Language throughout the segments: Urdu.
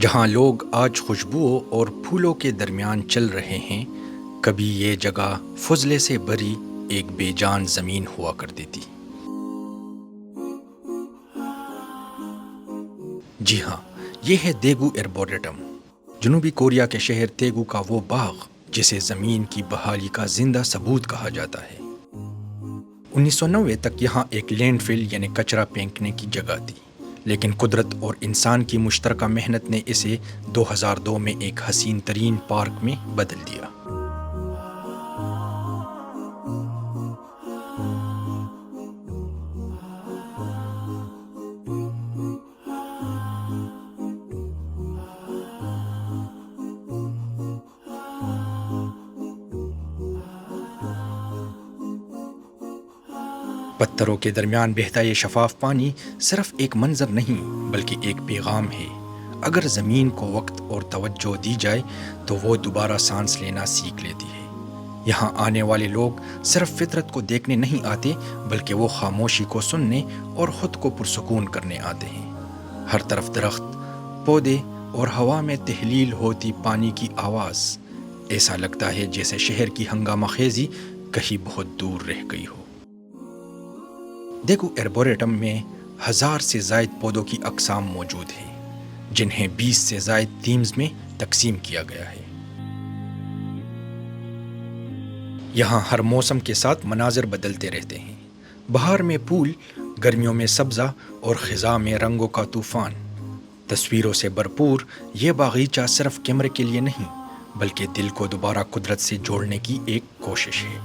جہاں لوگ آج خوشبوؤں اور پھولوں کے درمیان چل رہے ہیں، کبھی یہ جگہ فضلے سے بھری ایک بے جان زمین ہوا کرتی تھی۔ جی ہاں، یہ ہے دیگو ایربوریٹم، جنوبی کوریا کے شہر تیگو کا وہ باغ جسے زمین کی بحالی کا زندہ ثبوت کہا جاتا ہے۔ 1990 تک یہاں ایک لینڈ فل یعنی کچرا پھینکنے کی جگہ تھی، لیکن قدرت اور انسان کی مشترکہ محنت نے اسے 2002 میں ایک حسین ترین پارک میں بدل دیا۔ پتھروں کے درمیان بہتا یہ شفاف پانی صرف ایک منظر نہیں بلکہ ایک پیغام ہے۔ اگر زمین کو وقت اور توجہ دی جائے تو وہ دوبارہ سانس لینا سیکھ لیتی ہے۔ یہاں آنے والے لوگ صرف فطرت کو دیکھنے نہیں آتے بلکہ وہ خاموشی کو سننے اور خود کو پرسکون کرنے آتے ہیں۔ ہر طرف درخت، پودے اور ہوا میں تحلیل ہوتی پانی کی آواز، ایسا لگتا ہے جیسے شہر کی ہنگامہ خیزی کہیں بہت دور رہ گئی ہو۔ دیگو ایربوریٹم میں 1000 سے زائد پودوں کی اقسام موجود ہیں، جنہیں 20 سے زائد تھیمز میں تقسیم کیا گیا ہے۔ یہاں ہر موسم کے ساتھ مناظر بدلتے رہتے ہیں۔ بہار میں پھول، گرمیوں میں سبزہ اور خزاں میں رنگوں کا طوفان۔ تصویروں سے بھرپور یہ باغیچہ صرف کیمرے کے لیے نہیں بلکہ دل کو دوبارہ قدرت سے جوڑنے کی ایک کوشش ہے۔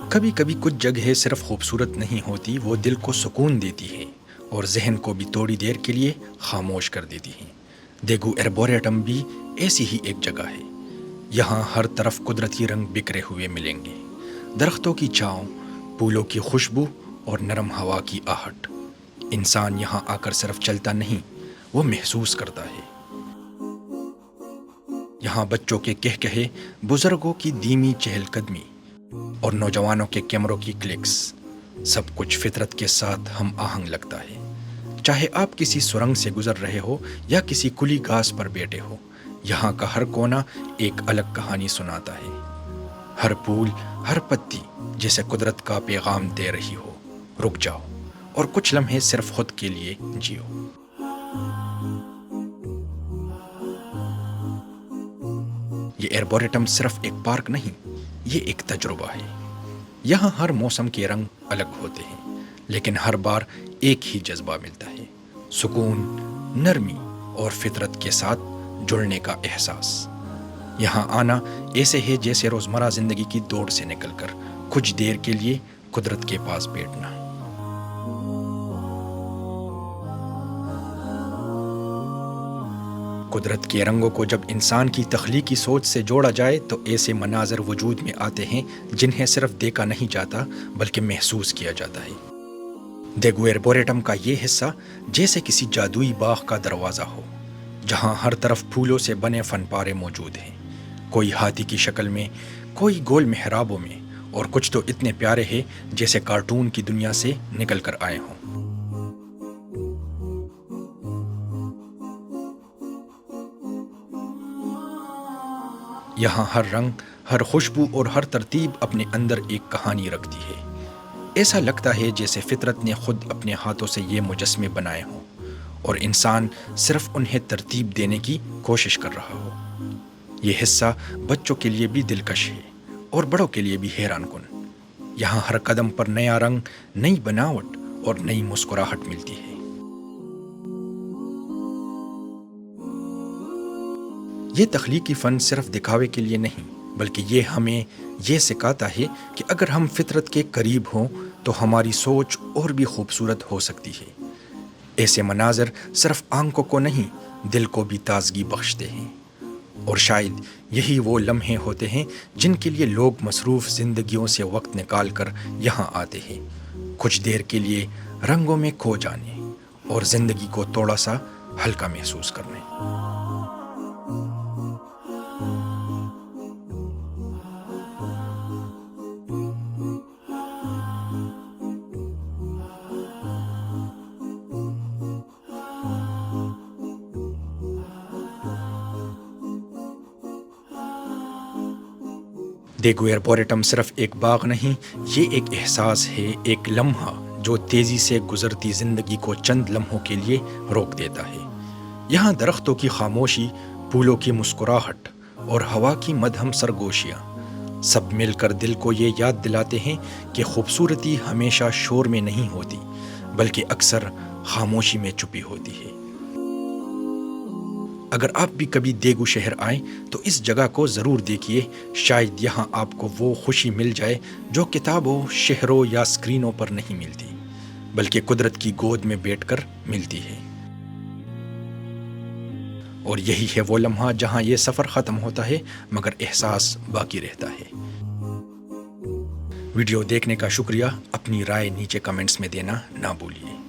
کبھی کبھی کچھ جگہیں صرف خوبصورت نہیں ہوتی، وہ دل کو سکون دیتی ہے اور ذہن کو بھی تھوڑی دیر کے لیے خاموش کر دیتی ہیں۔ دیگو ایربوریٹم بھی ایسی ہی ایک جگہ ہے۔ یہاں ہر طرف قدرتی رنگ بکھرے ہوئے ملیں گے، درختوں کی چھاؤں، پھولوں کی خوشبو اور نرم ہوا کی آہٹ۔ انسان یہاں آ کر صرف چلتا نہیں، وہ محسوس کرتا ہے۔ یہاں بچوں کے کہکہے، بزرگوں کی دھیمی چہل قدمی اور نوجوانوں کے کیمروں کی کلکس، سب کچھ فطرت کے ساتھ ہم آہنگ لگتا ہے۔ چاہے آپ کسی سرنگ سے گزر رہے ہو یا کسی کھلی گھاس پر بیٹھے ہو، یہاں کا ہر کونا ایک الگ کہانی سناتا ہے۔ ہر پھول، ہر پتی جیسے قدرت کا پیغام دے رہی ہو، رک جاؤ اور کچھ لمحے صرف خود کے لیے جیو۔ یہ ایربوریٹم صرف ایک پارک نہیں، یہ ایک تجربہ ہے۔ یہاں ہر موسم کے رنگ الگ ہوتے ہیں، لیکن ہر بار ایک ہی جذبہ ملتا ہے: سکون، نرمی اور فطرت کے ساتھ جڑنے کا احساس۔ یہاں آنا ایسے ہے جیسے روزمرہ زندگی کی دوڑ سے نکل کر کچھ دیر کے لیے قدرت کے پاس بیٹھنا۔ قدرت کے رنگوں کو جب انسان کی تخلیقی سوچ سے جوڑا جائے تو ایسے مناظر وجود میں آتے ہیں جنہیں صرف دیکھا نہیں جاتا بلکہ محسوس کیا جاتا ہے۔ دیگو ایربوریٹم کا یہ حصہ جیسے کسی جادوئی باغ کا دروازہ ہو، جہاں ہر طرف پھولوں سے بنے فن پارے موجود ہیں، کوئی ہاتھی کی شکل میں، کوئی گول محرابوں میں، اور کچھ تو اتنے پیارے ہیں جیسے کارٹون کی دنیا سے نکل کر آئے ہوں۔ یہاں ہر رنگ، ہر خوشبو اور ہر ترتیب اپنے اندر ایک کہانی رکھتی ہے۔ ایسا لگتا ہے جیسے فطرت نے خود اپنے ہاتھوں سے یہ مجسمے بنائے ہوں اور انسان صرف انہیں ترتیب دینے کی کوشش کر رہا ہو۔ یہ حصہ بچوں کے لیے بھی دلکش ہے اور بڑوں کے لیے بھی حیران کن۔ یہاں ہر قدم پر نیا رنگ، نئی بناوٹ اور نئی مسکراہٹ ملتی ہے۔ یہ تخلیقی فن صرف دکھاوے کے لیے نہیں بلکہ یہ ہمیں یہ سکھاتا ہے کہ اگر ہم فطرت کے قریب ہوں تو ہماری سوچ اور بھی خوبصورت ہو سکتی ہے۔ ایسے مناظر صرف آنکھوں کو نہیں، دل کو بھی تازگی بخشتے ہیں۔ اور شاید یہی وہ لمحے ہوتے ہیں جن کے لیے لوگ مصروف زندگیوں سے وقت نکال کر یہاں آتے ہیں، کچھ دیر کے لیے رنگوں میں کھو جانے اور زندگی کو تھوڑا سا ہلکا محسوس کرنے۔ دیگو ایربوریٹم صرف ایک باغ نہیں، یہ ایک احساس ہے، ایک لمحہ جو تیزی سے گزرتی زندگی کو چند لمحوں کے لیے روک دیتا ہے۔ یہاں درختوں کی خاموشی، پھولوں کی مسکراہٹ اور ہوا کی مدھم سرگوشیاں سب مل کر دل کو یہ یاد دلاتے ہیں کہ خوبصورتی ہمیشہ شور میں نہیں ہوتی، بلکہ اکثر خاموشی میں چھپی ہوتی ہے۔ اگر آپ بھی کبھی دیگو شہر آئیں تو اس جگہ کو ضرور دیکھیے، شاید یہاں آپ کو وہ خوشی مل جائے جو کتابوں، شہروں یا اسکرینوں پر نہیں ملتی، بلکہ قدرت کی گود میں بیٹھ کر ملتی ہے۔ اور یہی ہے وہ لمحہ جہاں یہ سفر ختم ہوتا ہے مگر احساس باقی رہتا ہے۔ ویڈیو دیکھنے کا شکریہ، اپنی رائے نیچے کمنٹس میں دینا نہ بھولیے۔